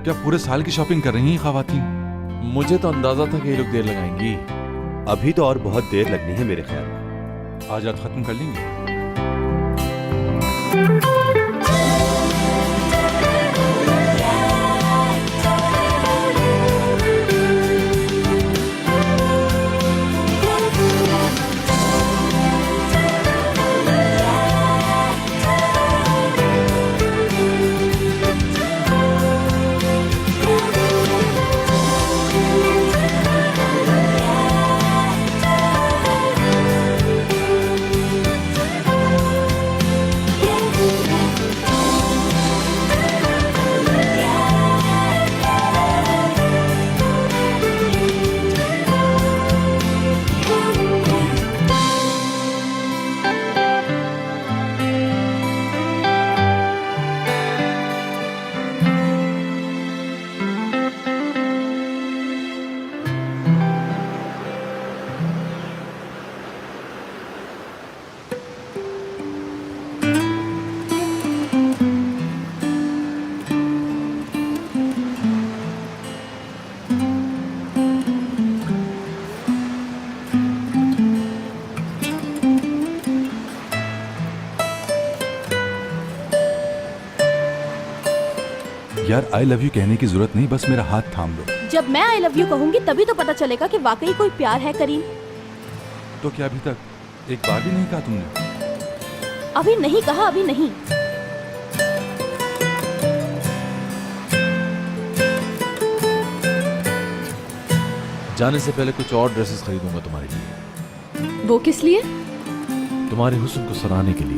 क्या पूरे साल की शॉपिंग कर रही हैं ख़वातीन? मुझे तो अंदाजा था कि ये लोग देर लगाएंगी। अभी तो और बहुत देर लगनी है मेरे ख्याल में। आज रात खत्म कर लेंगे। यार आई लव यू कहने की जरूरत नहीं, बस मेरा हाथ थाम लो। जब मैं आई लव यू कहूंगी तभी तो पता चलेगा कि वाकई कोई प्यार है करीम। तो क्या अभी तक एक बार भी नहीं कहा तुमने? अभी नहीं कहा, अभी नहीं। जाने से पहले कुछ और ड्रेसेस खरीदूंगा तुम्हारे लिए। वो किस लिए? तुम्हारे हुस्न को सराहने के लिए।